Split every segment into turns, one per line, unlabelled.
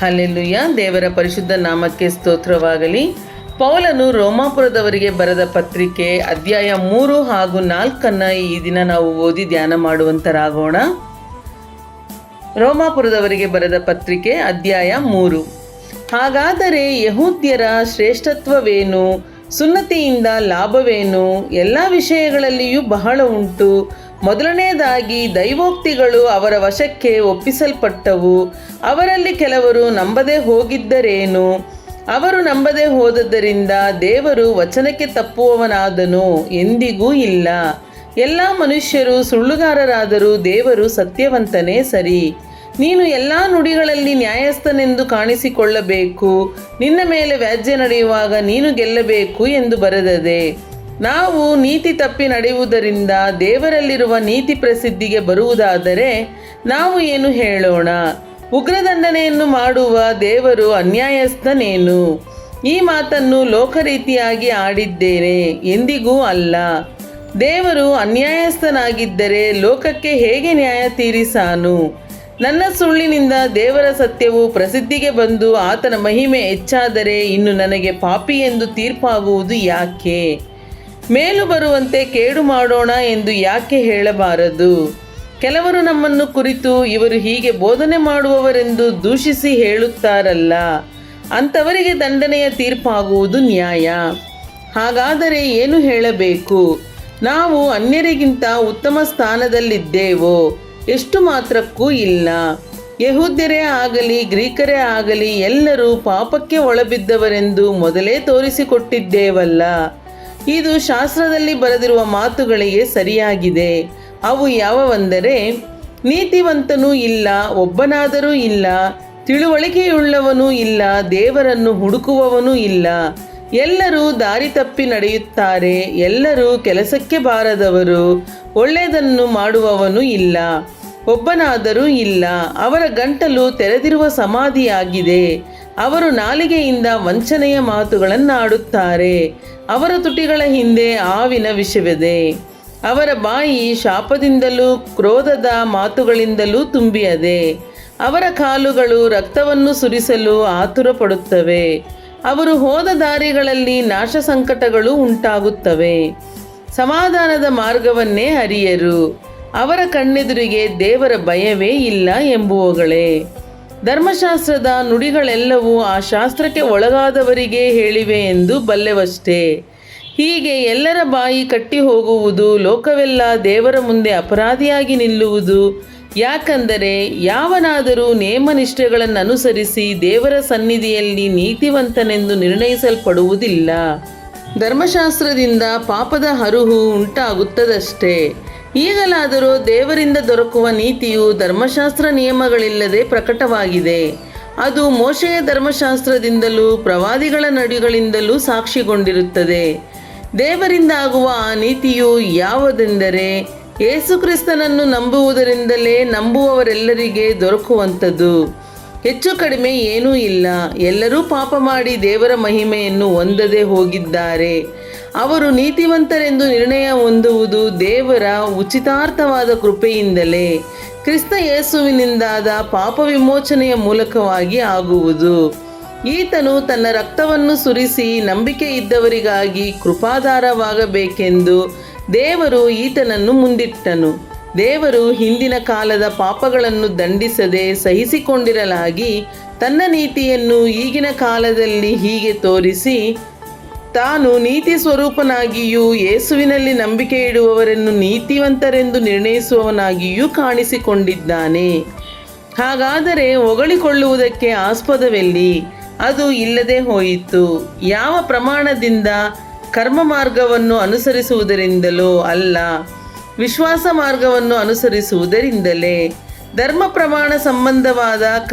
Hallelujah. ದೇವರ ಪರಿಶುದ್ಧ ನಾಮಕ್ಕೆ ಸ್ತೋತ್ರವಾಗಲಿ. ಪೌಲನು ರೋಮಾಪುರದವರಿಗೆ ಬರೆದ ಪತ್ರಿಕೆ ಅಧ್ಯಾಯ 3 ಹಾಗೂ 4 ಈ ದಿನ ನಾವು ಓದಿ ಧ್ಯಾನ ಮಾಡುವಂತರಾಗೋಣ. ರೋಮಾಪುರದವರಿಗೆ ಬರೆದ ಪತ್ರಿಕೆ ಅಧ್ಯಾಯ 3. ಹಾಗಾದರೆ ಯಹೂದ್ಯರ ಶ್ರೇಷ್ಠತ್ವವೇನು? ಸುನ್ನತಿಯಿಂದ ಲಾಭವೇನು? ಎಲ್ಲ ವಿಷಯಗಳಲ್ಲಿಯೂ ಬಹಳ ಉಂಟು. ಮೊದಲನೆಯದಾಗಿ ದೈವೋಕ್ತಿಗಳು ಅವರ ವಶಕ್ಕೆ ಒಪ್ಪಿಸಲ್ಪಟ್ಟವು. ಅವರಲ್ಲಿ ಕೆಲವರು ನಂಬದೆ ಹೋಗಿದ್ದರೇನು? ಅವರು ನಂಬದೆ ಹೋದದ್ದರಿಂದ ದೇವರು ವಚನಕ್ಕೆ ತಪ್ಪುವವನಾದನು? ಎಂದಿಗೂ ಇಲ್ಲ. ಎಲ್ಲ ಮನುಷ್ಯರು ಸುಳ್ಳುಗಾರರಾದರೂ ದೇವರು ಸತ್ಯವಂತನೇ ಸರಿ. ನೀನು ಎಲ್ಲ ನುಡಿಗಳಲ್ಲಿ ನ್ಯಾಯಸ್ಥನೆಂದು ಕಾಣಿಸಿಕೊಳ್ಳಬೇಕು. ನಿನ್ನ ಮೇಲೆ ವ್ಯಾಜ್ಯ ನಡೆಯುವಾಗ ನೀನು ಗೆಲ್ಲಬೇಕು ಎಂದು ಬರೆದದೆ. ನಾವು ನೀತಿ ತಪ್ಪಿ ನಡೆಯುವುದರಿಂದ ದೇವರಲ್ಲಿರುವ ನೀತಿ ಪ್ರಸಿದ್ಧಿಗೆ ಬರುವುದಾದರೆ ನಾವು ಏನು ಹೇಳೋಣ? ಉಗ್ರದಂಡನೆಯನ್ನು ಮಾಡುವ ದೇವರು ಅನ್ಯಾಯಸ್ಥನೇನು? ಈ ಮಾತನ್ನು ಲೋಕರೀತಿಯಾಗಿ ಆಡಿದ್ದೇನೆ, ಎಂದಿಗೂ ಅಲ್ಲ. ದೇವರು ಅನ್ಯಾಯಸ್ಥನಾಗಿದ್ದರೆ ಲೋಕಕ್ಕೆ ಹೇಗೆ ನ್ಯಾಯ ತೀರಿಸಾನು? ನನ್ನ ಸುಳ್ಳಿನಿಂದ ದೇವರ ಸತ್ಯವು ಪ್ರಸಿದ್ಧಿಗೆ ಬಂದು ಆತನ ಮಹಿಮೆ ಹೆಚ್ಚಾದರೆ ಇನ್ನು ನನಗೆ ಪಾಪಿ ಎಂದು ತೀರ್ಪಾಗುವುದು ಯಾಕೆ? ಮೇಲು ಬರುವಂತೆ ಕೇಡು ಮಾಡೋಣ ಎಂದು ಯಾಕೆ ಹೇಳಬಾರದು? ಕೆಲವರು ನಮ್ಮನ್ನು ಕುರಿತು ಇವರು ಹೀಗೆ ಬೋಧನೆ ಮಾಡುವವರೆಂದು ದೂಷಿಸಿ ಹೇಳುತ್ತಾರಲ್ಲ, ಅಂಥವರಿಗೆ ದಂಡನೆಯ ತೀರ್ಪಾಗುವುದು ನ್ಯಾಯ. ಹಾಗಾದರೆ ಏನು ಹೇಳಬೇಕು? ನಾವು ಅನ್ಯರಿಗಿಂತ ಉತ್ತಮ ಸ್ಥಾನದಲ್ಲಿದ್ದೇವೋ? ಎಷ್ಟು ಮಾತ್ರಕ್ಕೂ ಇಲ್ಲ. ಯಹೂದ್ಯರೇ ಆಗಲಿ ಗ್ರೀಕರೇ ಆಗಲಿ ಎಲ್ಲರೂ ಪಾಪಕ್ಕೆ ಒಳಬಿದ್ದವರೆಂದು ಮೊದಲೇ ತೋರಿಸಿಕೊಟ್ಟಿದ್ದೇವಲ್ಲ. ಇದು ಶಾಸ್ತ್ರದಲ್ಲಿ ಬರೆದಿರುವ ಮಾತುಗಳಿಗೆ ಸರಿಯಾಗಿದೆ. ಅವು ಯಾವವೆಂದರೆ, ನೀತಿವಂತನೂ ಇಲ್ಲ, ಒಬ್ಬನಾದರೂ ಇಲ್ಲ, ತಿಳುವಳಿಕೆಯುಳ್ಳವನೂ ಇಲ್ಲ, ದೇವರನ್ನು ಹುಡುಕುವವನೂ ಇಲ್ಲ. ಎಲ್ಲರೂ ದಾರಿ ತಪ್ಪಿ ನಡೆಯುತ್ತಾರೆ, ಎಲ್ಲರೂ ಕೆಲಸಕ್ಕೆ ಬಾರದವರು, ಒಳ್ಳೆಯದನ್ನು ಮಾಡುವವನೂ ಇಲ್ಲ, ಒಬ್ಬನಾದರೂ ಇಲ್ಲ. ಅವರ ಗಂಟಲು ತೆರೆದಿರುವ ಸಮಾಧಿಯಾಗಿದೆ. ಅವರು ನಾಲಿಗೆಯಿಂದ ವಂಚನೆಯ ಮಾತುಗಳನ್ನಾಡುತ್ತಾರೆ. ಅವರ ತುಟಿಗಳ ಹಿಂದೆ ಹಾವಿನ ವಿಷವಿದೆ. ಅವರ ಬಾಯಿ ಶಾಪದಿಂದಲೂ ಕ್ರೋಧದ ಮಾತುಗಳಿಂದಲೂ ತುಂಬಿಯದೆ. ಅವರ ಕಾಲುಗಳು ರಕ್ತವನ್ನು ಸುರಿಸಲು ಆತುರಪಡುತ್ತವೆ. ಅವರು ಹೋದ ದಾರಿಗಳಲ್ಲಿ ನಾಶ ಸಂಕಟಗಳು ಉಂಟಾಗುತ್ತವೆ. ಸಮಾಧಾನದ ಮಾರ್ಗವನ್ನೇ ಅರಿಯರು. ಅವರ ಕಣ್ಣೆದುರಿಗೆ ದೇವರ ಭಯವೇ ಇಲ್ಲ ಎಂಬುವುಗಳೇ. ಧರ್ಮಶಾಸ್ತ್ರದ ನುಡಿಗಳೆಲ್ಲವೂ ಆ ಶಾಸ್ತ್ರಕ್ಕೆ ಒಳಗಾದವರಿಗೆ ಹೇಳಿವೆ ಎಂದು ಬಲ್ಲೆವಷ್ಟೇ. ಹೀಗೆ ಎಲ್ಲರ ಬಾಯಿ ಕಟ್ಟಿ ಹೋಗುವುದು, ಲೋಕವೆಲ್ಲ ದೇವರ ಮುಂದೆ ಅಪರಾಧಿಯಾಗಿ ನಿಲ್ಲುವುದು. ಯಾಕಂದರೆ ಯಾವನಾದರೂ ನೇಮನಿಷ್ಠೆಗಳನ್ನು ಅನುಸರಿಸಿ ದೇವರ ಸನ್ನಿಧಿಯಲ್ಲಿ ನೀತಿವಂತನೆಂದು ನಿರ್ಣಯಿಸಲ್ಪಡುವುದಿಲ್ಲ. ಧರ್ಮಶಾಸ್ತ್ರದಿಂದ ಪಾಪದ ಹರುಹು ಉಂಟಾಗುತ್ತದಷ್ಟೇ. ಈಗಲಾದರೂ ದೇವರಿಂದ ದೊರಕುವ ನೀತಿಯು ಧರ್ಮಶಾಸ್ತ್ರ ನಿಯಮಗಳಿಲ್ಲದೆ ಪ್ರಕಟವಾಗಿದೆ. ಅದು ಮೋಶೆಯ ಧರ್ಮಶಾಸ್ತ್ರದಿಂದಲೂ ಪ್ರವಾದಿಗಳ ನುಡಿಗಳಿಂದಲೂ ಸಾಕ್ಷಿಗೊಂಡಿರುತ್ತದೆ. ದೇವರಿಂದ ಆಗುವ ಆ ನೀತಿಯು ಯಾವುದೆಂದರೆ, ಯೇಸುಕ್ರಿಸ್ತನನ್ನು ನಂಬುವುದರಿಂದಲೇ ನಂಬುವವರೆಲ್ಲರಿಗೆ ದೊರಕುವಂಥದ್ದು. ಹೆಚ್ಚು ಕಡಿಮೆ ಏನೂ ಇಲ್ಲ. ಎಲ್ಲರೂ ಪಾಪ ಮಾಡಿ ದೇವರ ಮಹಿಮೆಯನ್ನು ಹೊಂದದೆ ಹೋಗಿದ್ದಾರೆ. ಅವರು ನೀತಿವಂತರೆಂದು ನಿರ್ಣಯ ಹೊಂದುವುದು ದೇವರ ಉಚಿತಾರ್ಥವಾದ ಕೃಪೆಯಿಂದಲೇ, ಕ್ರಿಸ್ತ ಯೇಸುವಿನಿಂದಾದ ಪಾಪ ವಿಮೋಚನೆಯ ಮೂಲಕವಾಗಿ ಆಗುವುದು. ಈತನು ತನ್ನ ರಕ್ತವನ್ನು ಸುರಿಸಿ ನಂಬಿಕೆ ಇದ್ದವರಿಗಾಗಿ ಕೃಪಾಧಾರವಾಗಬೇಕೆಂದು ದೇವರು ಈತನನ್ನು ಮುಂದಿಟ್ಟನು. ದೇವರು ಹಿಂದಿನ ಕಾಲದ ಪಾಪಗಳನ್ನು ದಂಡಿಸದೆ ಸಹಿಸಿಕೊಂಡಿರಲಾಗಿ ತನ್ನ ನೀತಿಯನ್ನು ಈಗಿನ ಕಾಲದಲ್ಲಿ ಹೀಗೆ ತೋರಿಸಿ, ತಾನು ನೀತಿ ಸ್ವರೂಪನಾಗಿಯೂ ಯೇಸುವಿನಲ್ಲಿ ನಂಬಿಕೆ ಇಡುವವರನ್ನು ನೀತಿವಂತರೆಂದು ನಿರ್ಣಯಿಸುವವನಾಗಿಯೂ ಕಾಣಿಸಿಕೊಂಡಿದ್ದಾನೆ. ಹಾಗಾದರೆ ಹೊಗಳಿಕೊಳ್ಳುವುದಕ್ಕೆ ಆಸ್ಪದವೆಲ್ಲಿ? ಅದು ಇಲ್ಲದೆ ಹೋಯಿತು. ಯಾವ ಪ್ರಮಾಣದಿಂದ? ಕರ್ಮ ಮಾರ್ಗವನ್ನು ಅನುಸರಿಸುವುದರಿಂದಲೋ ಅಲ್ಲ, ವಿಶ್ವಾಸ ಮಾರ್ಗವನ್ನು ಅನುಸರಿಸುವುದರಿಂದಲೇ. ಧರ್ಮ ಪ್ರಮಾಣ ಸಂಬಂಧವಾದ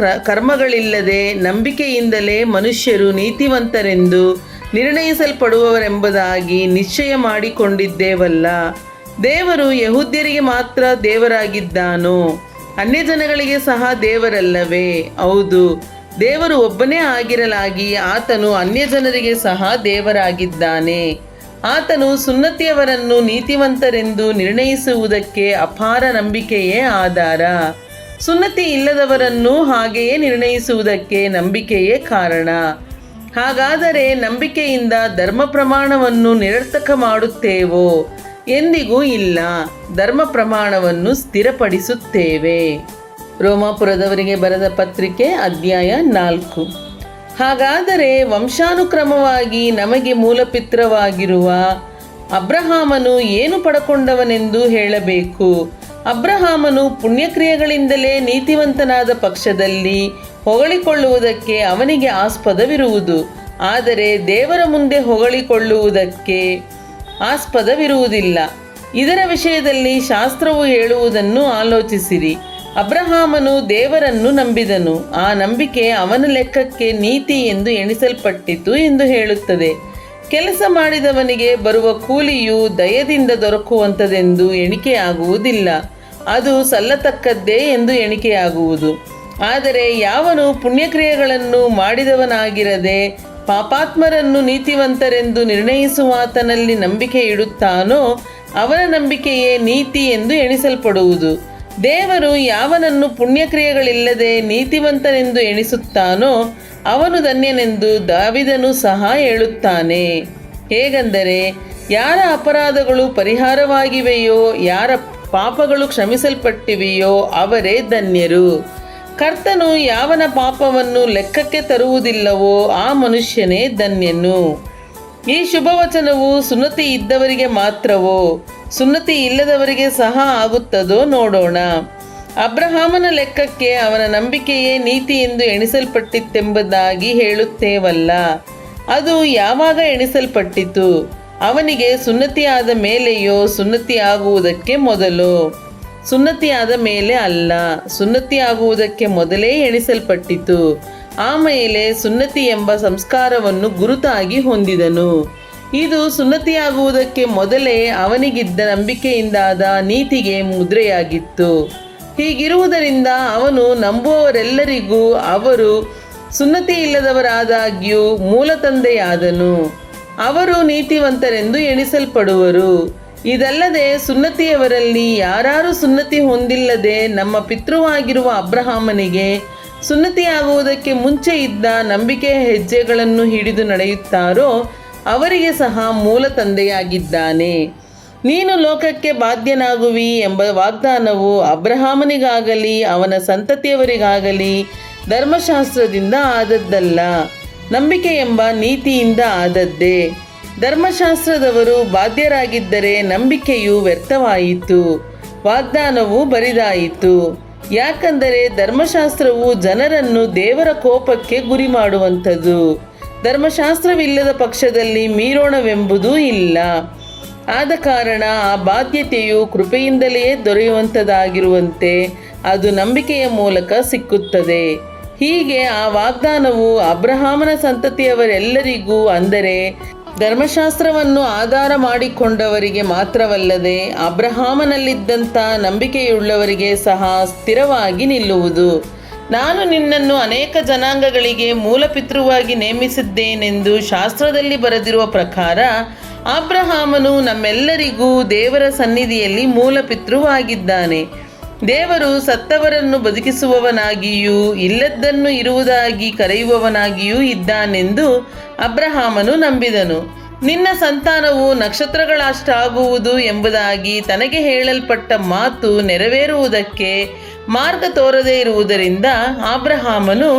ಕರ್ಮಗಳಿಲ್ಲದೆ ನಂಬಿಕೆಯಿಂದಲೇ ಮನುಷ್ಯರು ನೀತಿವಂತರೆಂದು ನಿರ್ಣಯಿಸಲ್ಪಡುವವರೆಂಬುದಾಗಿ ನಿಶ್ಚಯ ಮಾಡಿಕೊಂಡಿದ್ದೇವಲ್ಲ. ದೇವರು ಯಹೂದ್ಯರಿಗೆ ಮಾತ್ರ ದೇವರಾಗಿದ್ದಾನೋ? ಅನ್ಯಜನಗಳಿಗೆ ಸಹ ದೇವರಲ್ಲವೇ? ಹೌದು, ದೇವರು ಒಬ್ಬನೇ ಆಗಿರಲಾಗಿ ಆತನು ಅನ್ಯಜನರಿಗೆ ಸಹ ದೇವರಾಗಿದ್ದಾನೆ. ಆತನು ಸುನ್ನತಿಯವರನ್ನು ನೀತಿವಂತರೆಂದು ನಿರ್ಣಯಿಸುವುದಕ್ಕೆ ಅಪಾರ ನಂಬಿಕೆಯೇ ಆಧಾರ. ಸುನ್ನತಿ ಇಲ್ಲದವರನ್ನು ಹಾಗೆಯೇ ನಿರ್ಣಯಿಸುವುದಕ್ಕೆ ನಂಬಿಕೆಯೇ ಕಾರಣ. ಹಾಗಾದರೆ ನಂಬಿಕೆಯಿಂದ ಧರ್ಮ ಪ್ರಮಾಣವನ್ನು ನಿರರ್ಥಕ ಮಾಡುತ್ತೇವೋ? ಎಂದಿಗೂ ಇಲ್ಲ. ಧರ್ಮ ಪ್ರಮಾಣವನ್ನು ಸ್ಥಿರಪಡಿಸುತ್ತೇವೆ. ರೋಮಾಪುರದವರಿಗೆ ಬರೆದ ಪತ್ರಿಕೆ ಅಧ್ಯಾಯ 4. ಹಾಗಾದರೆ ವಂಶಾನುಕ್ರಮವಾಗಿ ನಮಗೆ ಮೂಲಪಿತ್ರವಾಗಿರುವ ಅಬ್ರಹಾಮನು ಏನು ಪಡಕೊಂಡವನೆಂದು ಹೇಳಬೇಕು? ಅಬ್ರಹಾಮನು ಪುಣ್ಯಕ್ರಿಯೆಗಳಿಂದಲೇ ನೀತಿವಂತನಾದ ಪಕ್ಷದಲ್ಲಿ ಹೊಗಳಿಕೊಳ್ಳುವುದಕ್ಕೆ ಅವನಿಗೆ ಆಸ್ಪದವಿರುವುದು. ಆದರೆ ದೇವರ ಮುಂದೆ ಹೊಗಳಿಕೊಳ್ಳುವುದಕ್ಕೆ ಆಸ್ಪದವಿರುವುದಿಲ್ಲ. ಇದರ ವಿಷಯದಲ್ಲಿ ಶಾಸ್ತ್ರವು ಹೇಳುವುದನ್ನು ಆಲೋಚಿಸಿರಿ. ಅಬ್ರಹಾಮನು ದೇವರನ್ನು ನಂಬಿದನು, ಆ ನಂಬಿಕೆ ಅವನ ಲೆಕ್ಕಕ್ಕೆ ನೀತಿ ಎಂದು ಎಣಿಸಲ್ಪಟ್ಟಿತು ಎಂದು ಹೇಳುತ್ತದೆ. ಕೆಲಸ ಮಾಡಿದವನಿಗೆ ಬರುವ ಕೂಲಿಯು ದಯದಿಂದ ದೊರಕುವಂಥದ್ದೆಂದು ಎಣಿಕೆಯಾಗುವುದಿಲ್ಲ, ಅದು ಸಲ್ಲತಕ್ಕದ್ದೇ ಎಂದು ಎಣಿಕೆಯಾಗುವುದು. ಆದರೆ ಯಾವನು ಪುಣ್ಯಕ್ರಿಯೆಗಳನ್ನು ಮಾಡಿದವನಾಗಿರದೆ ಪಾಪಾತ್ಮರನ್ನು ನೀತಿವಂತರೆಂದು ನಿರ್ಣಯಿಸುವಾತನಲ್ಲಿ ನಂಬಿಕೆ ಇಡುತ್ತಾನೋ ಅವನ ನಂಬಿಕೆಯೇ ನೀತಿ ಎಂದು ಎಣಿಸಲ್ಪಡುವುದು. ದೇವರು ಯಾವನನ್ನು ಪುಣ್ಯಕ್ರಿಯೆಗಳಿಲ್ಲದೆ ನೀತಿವಂತನೆಂದು ಎಣಿಸುತ್ತಾನೋ ಅವನು ಧನ್ಯನೆಂದು ದಾವಿದನು ಸಹ ಹೇಳುತ್ತಾನೆ. ಹೇಗೆಂದರೆ, ಯಾರ ಅಪರಾಧಗಳು ಪರಿಹಾರವಾಗಿವೆಯೋ, ಯಾರ ಪಾಪಗಳು ಕ್ಷಮಿಸಲ್ಪಟ್ಟಿವೆಯೋ ಅವರೇ ಧನ್ಯರು. ಕರ್ತನು ಯಾವನ ಪಾಪವನ್ನು ಲೆಕ್ಕಕ್ಕೆ ತರುವುದಿಲ್ಲವೋ ಆ ಮನುಷ್ಯನೇ ಧನ್ಯನು. ಈ ಶುಭವಚನವು ಸುನ್ನತಿ ಇದ್ದವರಿಗೆ ಮಾತ್ರವೋ, ಸುನ್ನತಿ ಇಲ್ಲದವರಿಗೆ ಸಹ ಆಗುತ್ತದೋ ನೋಡೋಣ. ಅಬ್ರಹಾಮನ ಲೆಕ್ಕಕ್ಕೆ ಅವನ ನಂಬಿಕೆಯೇ ನೀತಿ ಎಂದು ಎಣಿಸಲ್ಪಟ್ಟಿತೆಂಬುದಾಗಿ ಹೇಳುತ್ತೇವಲ್ಲ. ಅದು ಯಾವಾಗ ಎಣಿಸಲ್ಪಟ್ಟಿತು? ಅವನಿಗೆ ಸುನ್ನತಿ ಆದ ಮೇಲೆಯೋ, ಸುನ್ನತಿ ಆಗುವುದಕ್ಕೆ ಮೊದಲೋ? ಸುನ್ನತಿ ಆದ ಮೇಲೆ ಅಲ್ಲ, ಸುನ್ನತಿ ಆಗುವುದಕ್ಕೆ ಮೊದಲೇ ಎಣಿಸಲ್ಪಟ್ಟಿತು. ಆಮೇಲೆ ಸುನ್ನತಿ ಎಂಬ ಸಂಸ್ಕಾರವನ್ನು ಗುರುತಾಗಿ ಹೊಂದಿದನು. ಇದು ಸುನ್ನತಿಯಾಗುವುದಕ್ಕೆ ಮೊದಲೇ ಅವನಿಗಿದ್ದ ನಂಬಿಕೆಯಿಂದಾದ ನೀತಿಗೆ ಮುದ್ರೆಯಾಗಿತ್ತು. ಹೀಗಿರುವುದರಿಂದ ಅವನು ನಂಬುವವರೆಲ್ಲರಿಗೂ ಅವರು ಸುನ್ನತಿ ಇಲ್ಲದವರಾದಾಗ್ಯೂ ಮೂಲ ತಂದೆಯಾದನು. ಅವರು ನೀತಿವಂತರೆಂದು ಎಣಿಸಲ್ಪಡುವರು. ಇದಲ್ಲದೆ ಸುನ್ನತಿಯವರಲ್ಲಿ ಯಾರು ಸುನ್ನತಿ ಹೊಂದಿಲ್ಲದೆ ನಮ್ಮ ಪಿತೃವಾಗಿರುವ ಅಬ್ರಹಾಮನಿಗೆ ಸುನ್ನತಿಯಾಗುವುದಕ್ಕೆ ಮುಂಚೆ ಇದ್ದ ನಂಬಿಕೆಯ ಹೆಜ್ಜೆಗಳನ್ನು ಹಿಡಿದು ನಡೆಯುತ್ತಾರೋ ಅವರಿಗೆ ಸಹ ಮೂಲ ತಂದೆಯಾಗಿದ್ದಾನೆ. ನೀನು ಲೋಕಕ್ಕೆ ಬಾಧ್ಯನಾಗುವಿ ಎಂಬ ವಾಗ್ದಾನವು ಅಬ್ರಹಾಮನಿಗಾಗಲಿ ಅವನ ಸಂತತಿಯವರಿಗಾಗಲಿ ಧರ್ಮಶಾಸ್ತ್ರದಿಂದ ಆದದ್ದಲ್ಲ, ನಂಬಿಕೆ ಎಂಬ ನೀತಿಯಿಂದ ಆದದ್ದೇ. ಧರ್ಮಶಾಸ್ತ್ರದವರು ಬಾಧ್ಯರಾಗಿದ್ದರೆ ನಂಬಿಕೆಯು ವ್ಯರ್ಥವಾಯಿತು, ವಾಗ್ದಾನವು ಬರಿದಾಯಿತು. ಯಾಕಂದರೆ ಧರ್ಮಶಾಸ್ತ್ರವು ಜನರನ್ನು ದೇವರ ಕೋಪಕ್ಕೆ ಗುರಿ ಮಾಡುವಂಥದ್ದು. ಧರ್ಮಶಾಸ್ತ್ರವಿಲ್ಲದ ಪಕ್ಷದಲ್ಲಿ ಮೀರೋಣವೆಂಬುದೂ ಇಲ್ಲ. ಆದ ಕಾರಣ ಆ ಬಾಧ್ಯತೆಯು ಕೃಪೆಯಿಂದಲೇ ದೊರೆಯುವಂಥದ್ದಾಗಿರುವಂತೆ ಅದು ನಂಬಿಕೆಯ ಮೂಲಕ ಸಿಕ್ಕುತ್ತದೆ. ಹೀಗೆ ಆ ವಾಗ್ದಾನವು ಅಬ್ರಹಾಮನ ಸಂತತಿಯವರೆಲ್ಲರಿಗೂ, ಅಂದರೆ ಧರ್ಮಶಾಸ್ತ್ರವನ್ನು ಆಧಾರ ಮಾಡಿಕೊಂಡವರಿಗೆ ಮಾತ್ರವಲ್ಲದೆ ಅಬ್ರಹಾಮನಲ್ಲಿದ್ದಂಥ ನಂಬಿಕೆಯುಳ್ಳವರಿಗೆ ಸಹ ಸ್ಥಿರವಾಗಿ ನಿಲ್ಲುವುದು. ನಾನು ನಿನ್ನನ್ನು ಅನೇಕ ಜನಾಂಗಗಳಿಗೆ ಮೂಲಪಿತೃವಾಗಿ ನೇಮಿಸಿದ್ದೇನೆಂದು ಶಾಸ್ತ್ರದಲ್ಲಿ ಬರೆದಿರುವ ಪ್ರಕಾರ ಅಬ್ರಹಾಮನು ನಮ್ಮೆಲ್ಲರಿಗೂ ದೇವರ ಸನ್ನಿಧಿಯಲ್ಲಿ ಮೂಲಪಿತೃವಾಗಿದ್ದಾನೆ. ದೇವರು ಸತ್ತವರನ್ನು ಬದುಕಿಸುವವನಾಗಿಯೂ ಇಲ್ಲದ್ದನ್ನು ಇರುವುದಾಗಿ ಕರೆಯುವವನಾಗಿಯೂ ಇದ್ದಾನೆಂದು ಅಬ್ರಹಾಮನು ನಂಬಿದನು. ನಿನ್ನ ಸಂತಾನವು ನಕ್ಷತ್ರಗಳಷ್ಟಾಗುವುದು ಎಂಬುದಾಗಿ ತನಗೆ ಹೇಳಲ್ಪಟ್ಟ ಮಾತು ನೆರವೇರುವುದಕ್ಕೆ ಮಾರ್ಗ ತೋರದೇ ಇರುವುದರಿಂದ ಅಬ್ರಹಾಮನು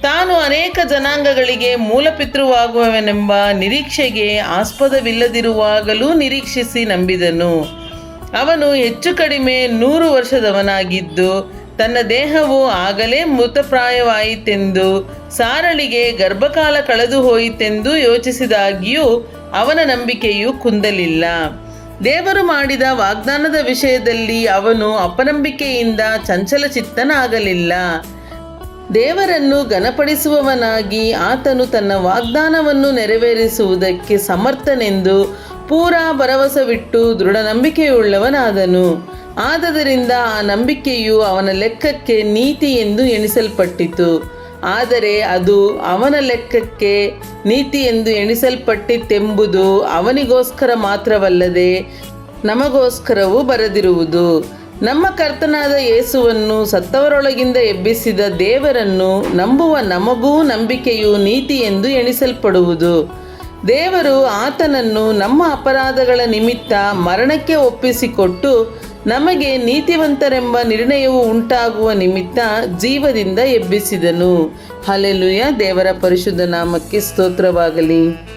ತಾನು ಅನೇಕ ಜನಾಂಗಗಳಿಗೆ ಮೂಲಪಿತೃವಾಗುವವನೆಂಬ ನಿರೀಕ್ಷೆಗೆ ಆಸ್ಪದವಿಲ್ಲದಿರುವಾಗಲೂ ನಿರೀಕ್ಷಿಸಿ ನಂಬಿದನು. ಅವನು ಹೆಚ್ಚು ಕಡಿಮೆ 100 ವರ್ಷದವನಾಗಿದ್ದು ತನ್ನ ದೇಹವು ಆಗಲೇ ಮೃತಪ್ರಾಯವಾಯಿತೆಂದು, ಸಾರಳಿಗೆ ಗರ್ಭಕಾಲ ಕಳೆದು ಹೋಯಿತೆಂದು ಯೋಚಿಸಿದಾಗ್ಯೂ ಅವನ ನಂಬಿಕೆಯು ಕುಂದಲಿಲ್ಲ. ದೇವರು ಮಾಡಿದ ವಾಗ್ದಾನದ ವಿಷಯದಲ್ಲಿ ಅವನು ಅಪನಂಬಿಕೆಯಿಂದ ಚಂಚಲಚಿತ್ತನಾಗಲಿಲ್ಲ. ದೇವರನ್ನು ಘನಪಡಿಸುವವನಾಗಿ ಆತನು ತನ್ನ ವಾಗ್ದಾನವನ್ನು ನೆರವೇರಿಸುವುದಕ್ಕೆ ಸಮರ್ಥನೆಂದು ಪೂರಾ ಭರವಸವಿಟ್ಟು ದೃಢ ನಂಬಿಕೆಯುಳ್ಳವನಾದನು. ಆದದರಿಂದ ಆ ನಂಬಿಕೆಯು ಅವನ ಲೆಕ್ಕಕ್ಕೆ ನೀತಿ ಎಂದು ಎಣಿಸಲ್ಪಟ್ಟಿತು. ಆದರೆ ಅದು ಅವನ ಲೆಕ್ಕಕ್ಕೆ ನೀತಿ ಎಂದು ಎಣಿಸಲ್ಪಟ್ಟಿತೆಂಬುದು ಅವನಿಗೋಸ್ಕರ ಮಾತ್ರವಲ್ಲದೆ ನಮಗೋಸ್ಕರವೂ ಬರೆದಿರುವುದು. ನಮ್ಮ ಕರ್ತನಾದ ಯೇಸುವನ್ನು ಸತ್ತವರೊಳಗಿಂದ ಎಬ್ಬಿಸಿದ ದೇವರನ್ನು ನಂಬುವ ನಮಗೂ ನಂಬಿಕೆಯು ನೀತಿ ಎಂದು ಎಣಿಸಲ್ಪಡುವುದು. ದೇವರು ಆತನನ್ನು ನಮ್ಮ ಅಪರಾಧಗಳ ನಿಮಿತ್ತ ಮರಣಕ್ಕೆ ಒಪ್ಪಿಸಿಕೊಟ್ಟು ನಮಗೆ ನೀತಿವಂತರೆಂಬ ನಿರ್ಣಯವು ಉಂಟಾಗುವ ನಿಮಿತ್ತ ಜೀವದಿಂದ ಎಬ್ಬಿಸಿದನು. ಹಲ್ಲೆಲೂಯಾ. ದೇವರ ಪರಿಶುದ್ಧ ನಾಮಕ್ಕೆ ಸ್ತೋತ್ರವಾಗಲಿ.